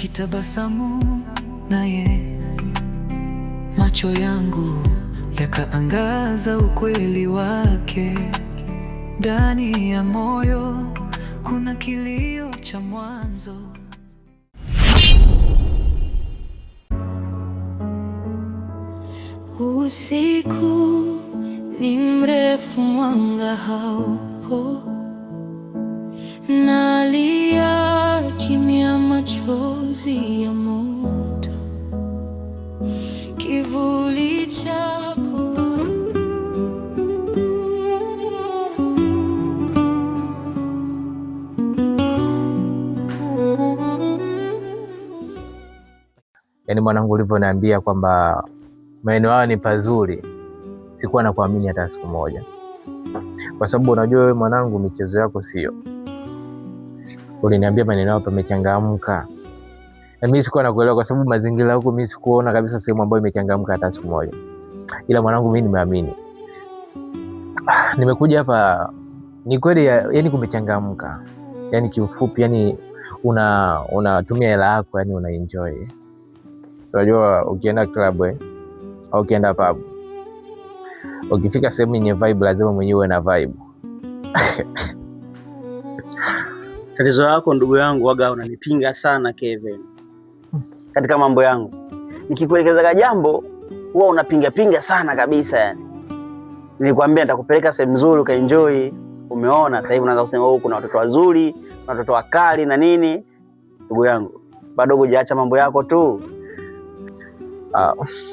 akitabasamu naye, macho yangu yakaangaza ukweli wake. Ndani ya moyo kuna kilio cha mwanzo. Usiku ni mrefu, mwanga haupo, nalia kimya, machozi ya moto, kivuli chako. Yaani mwanangu, ulivyoniambia kwamba maeneo haya ni pazuri, sikuwa na kuamini hata siku moja, kwa sababu unajua wewe mwanangu, michezo yako sio. Uliniambia maeneo hapa pamechangamka, na mimi sikuwa nakuelewa, kwa sababu mazingira huko mimi sikuona kabisa sehemu ambayo imechangamka hata siku moja. Ila mwanangu, mimi nimeamini. Nimekuja hapa, ni kweli yani kumechangamka. Yani kiufupi, yani unatumia hela yako, yani una enjoy. Unajua ukienda club au ukienda pub, ukifika sehemu yenye vibe lazima mwenyewe na vibe. Tatizo lako ndugu yangu, waga unanipinga sana Kevin katika mambo yangu. Nikikuelekeza jambo huwa unapinga sana kabisa. Yani nilikwambia nitakupeleka sehemu nzuri ukaenjoy, umeona sasa hivi unaanza kusema kuna watoto wazuri, kuna watoto wakali na nini. Ndugu yangu, bado hujaacha mambo yako tu.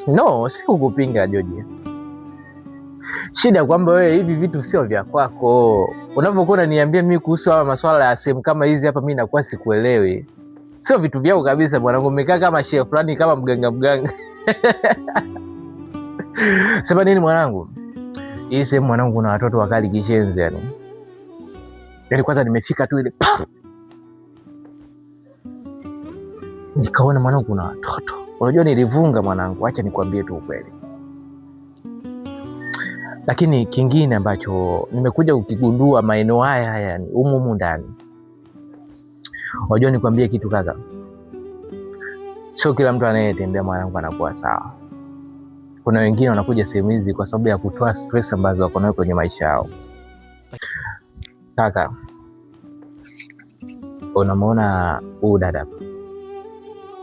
No, si kukupinga George. Shida kwamba wewe hivi vitu sio vya kwako. Unapokuwa unaniambia mimi kuhusu haya masuala ya sehemu kama hizi hapa, mimi nakuwa sikuelewi. Sio vitu vyako kabisa mwanangu, umekaa kama chef fulani, kama mganga. Sema nini mwanangu? Hii sehemu mwanangu kuna watoto wakali kishenzi yani. Yaani kwanza nimefika tu ile nikaona mwanangu kuna watoto. Unajua nilivunga mwanangu, acha nikwambie tu ukweli. Lakini kingine ambacho nimekuja kukigundua maeneo haya yani humu ndani. Unajua nikwambie kitu kaka. Sio kila mtu anayetembea mwanangu anakuwa sawa. Kuna wengine wanakuja sehemu hizi kwa sababu ya kutoa stress ambazo wako nayo kwenye maisha yao. Kaka, unamwona huyu dada hapa?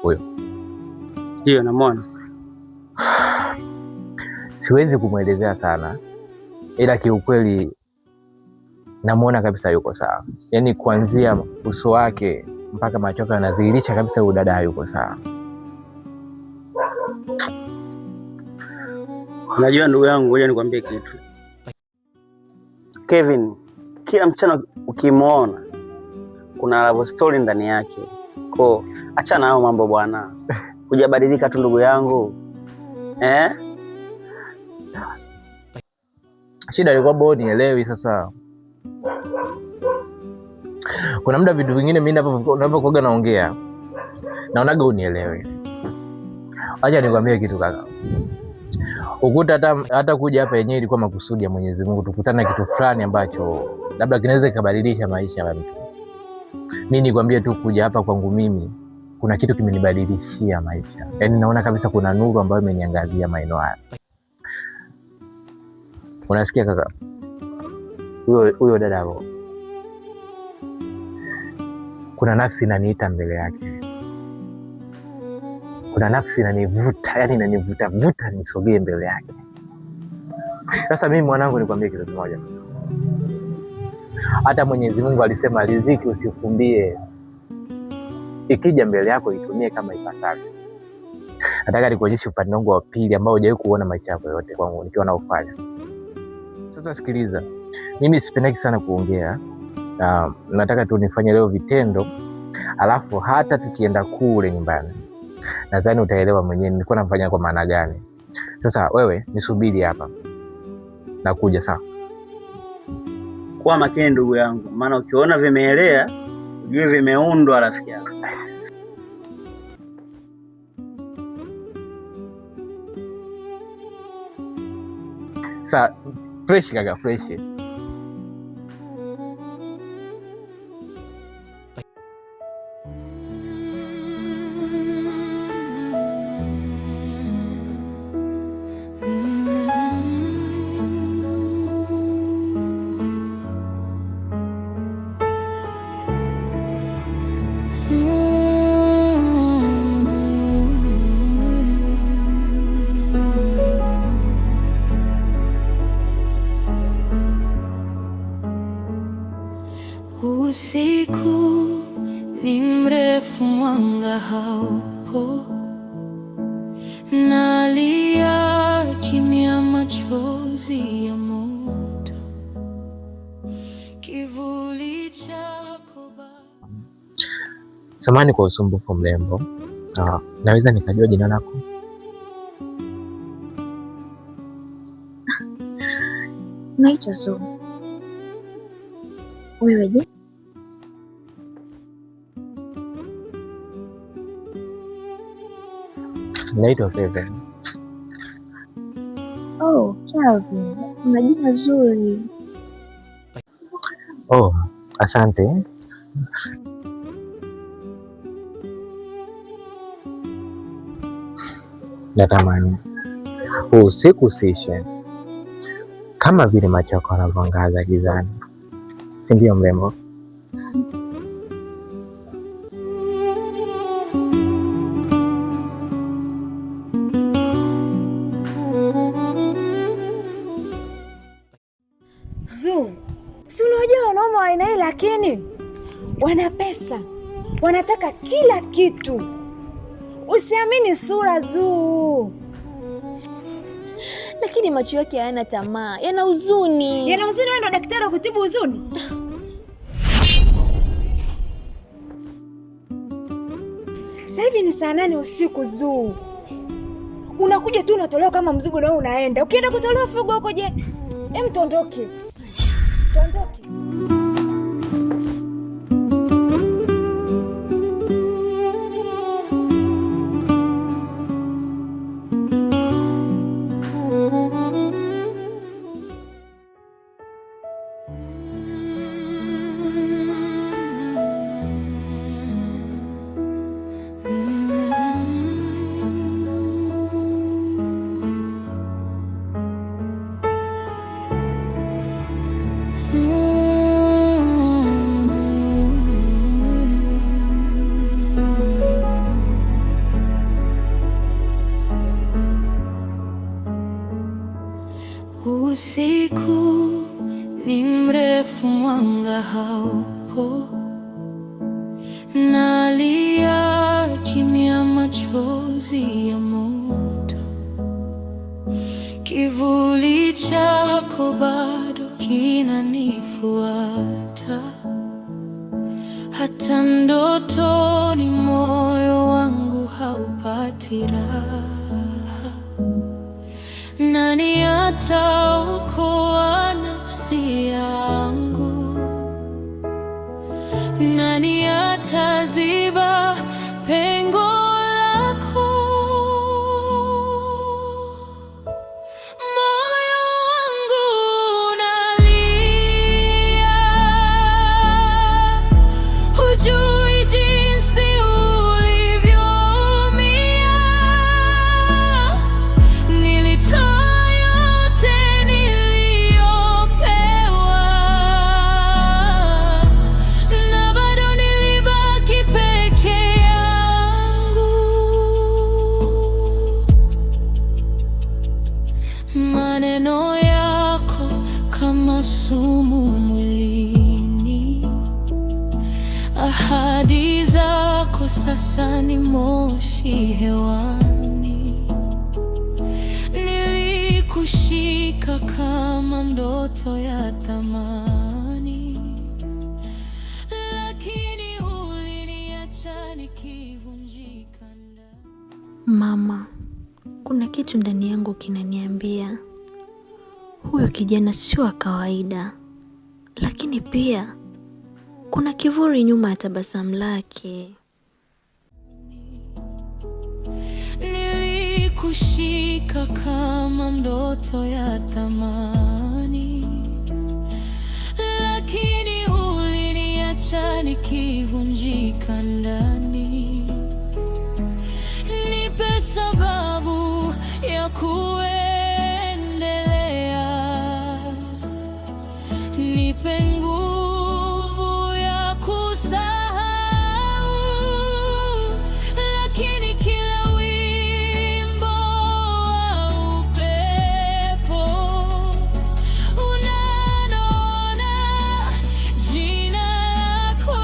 Huyo. Ndio namuona. Siwezi kumwelezea sana, ila kiukweli namuona kabisa yuko sawa. Yaani kuanzia uso wake mpaka macho yake yanadhihirisha kabisa huyu dada hayuko sawa. Unajua ndugu yangu, ngoja nikwambie kitu. Kevin, kila msichana ukimwona kuna love story ndani yake. Kwa achana nao mambo bwana. Hujabadilika tu ndugu yangu. Shida ilikuwa bado nielewi sasa. Kuna muda vitu vingine mimi ninapokuwa naongea naonaga unielewi. Acha nikwambie kitu kaka. Ukuta hata kuja hapa yenyewe ilikuwa makusudi ya Mwenyezi Mungu, tukutana kitu fulani ambacho labda kinaweza kubadilisha maisha ya mtu. Mimi nikwambie tu kuja hapa kwangu mimi kuna kitu kimenibadilishia maisha. Yaani naona kabisa kuna nuru ambayo imeniangazia maeneo haya. Unasikia kaka? Huyo dada hapo. Kuna nafsi inaniita mbele yake. Kuna nafsi inanivuta, yani inanivuta nisogee mbele yake. Sasa mimi mwanangu nikwambie kitu kimoja. Hata Mwenyezi Mungu alisema riziki usifumbie. Ikija mbele yako itumie kama ipasavyo. Nataka nikuonyeshe upande wangu wa pili ambao hujawahi kuona maisha yako yote kwangu nikiwa naufanya. Sasa sikiliza. Mimi sipendaki sana kuongea. Nataka tu nifanye leo vitendo. Alafu hata tukienda kule nyumbani, nadhani utaelewa mwenyewe nilikuwa nafanya kwa maana gani. Sasa wewe nisubiri hapa. Nakuja sawa. Kuwa makini ndugu yangu, maana ukiona vimeelea ujue vimeundwa rafiki yangu. Sasa fresh kaka, fresh. mrefu mwanga haupo, nalia kimya, machozi ya moto, kivuli chako. Samahani kwa usumbufu mrembo. Naweza nikajua jina lako? Naitwa Zuu. Wewe je? Naitwa Kevin. Oh, Kelvin. Una jina zuri. Oh, asante. Natamani usiku usishe kama vile macho yako yanavyoangaza gizani, si ndio mrembo? Zuu, si unajua wanaume wa aina hii, lakini wana pesa, wanataka kila kitu. Usiamini sura Zuu. Lakini macho yake hayana tamaa, yana huzuni. Yana huzuni? Wewe ndo daktari wa kutibu huzuni? Sasa hivi ni saa 8 usiku Zuu. Unakuja tu unatolewa kama mzigo na unaenda. Ukienda kutolewa figo huko je? Hem, tuondoke. Tuondoke. Usiku ni mrefu, mwanga haupo, nalia kimya, machozi ya moto, kivuli chako bado kinanifuata, hata ndotoni moyo wangu haupati raha. Nani ataokoa nafsi yangu? Nani ataziba pengo lako? Moyo wangu unalia, hujui jinsi ulivyoumia. Nilitoa yote niliyopewa, na bado nilibaki peke yangu. Maneno yako kama sumu mwilini, ahadi zako sasa ni moshi hewani. Nilikushika kama ndoto ya thamani, lakini uliniacha nikivunjika ndani. Mama, kuna kitu ndani yangu kinaniambia huyu kijana sio wa kawaida, lakini pia kuna kivuli nyuma ya tabasamu lake. Nilikushika kama ndoto ya thamani, lakini uliniacha nikivunjika ndani. Nipe sababu ya kuendelea, nipe nguvu ya kusahau, lakini kila wimbo wa upepo unanona jina lako.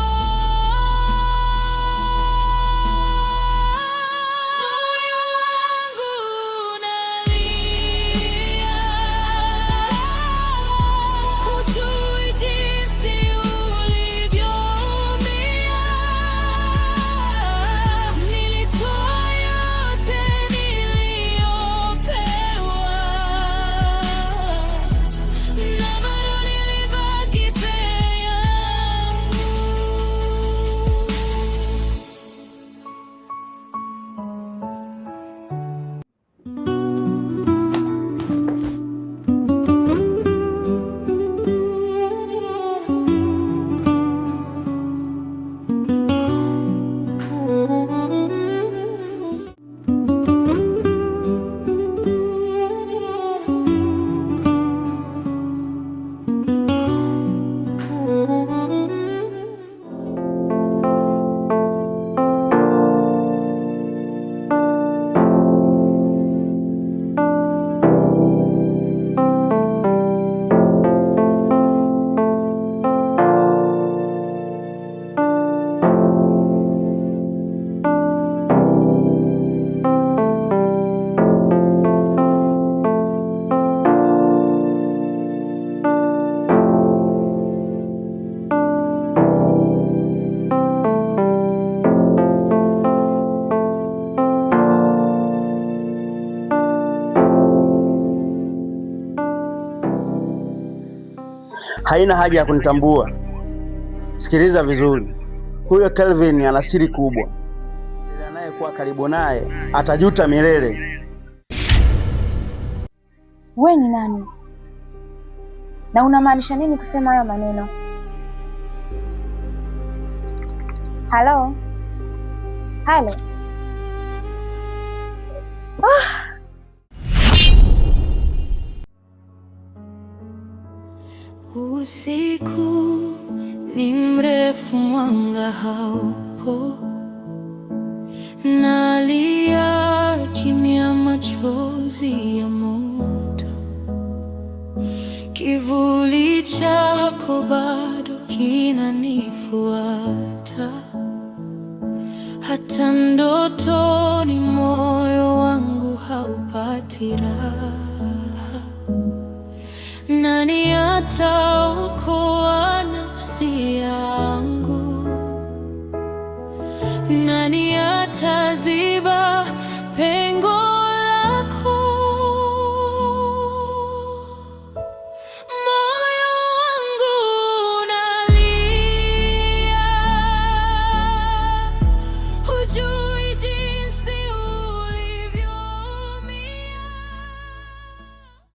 haina haja ya kunitambua. Sikiliza vizuri, huyo Kelvin ana siri kubwa. Yule anayekuwa karibu naye atajuta milele. We ni nani na unamaanisha nini kusema hayo maneno? Halo? Halo? Usiku ni mrefu, mwanga haupo, nalia kimya, machozi ya moto. Kivuli chako bado kinanifuata, hata ndotoni moyo wangu haupati raha. Nani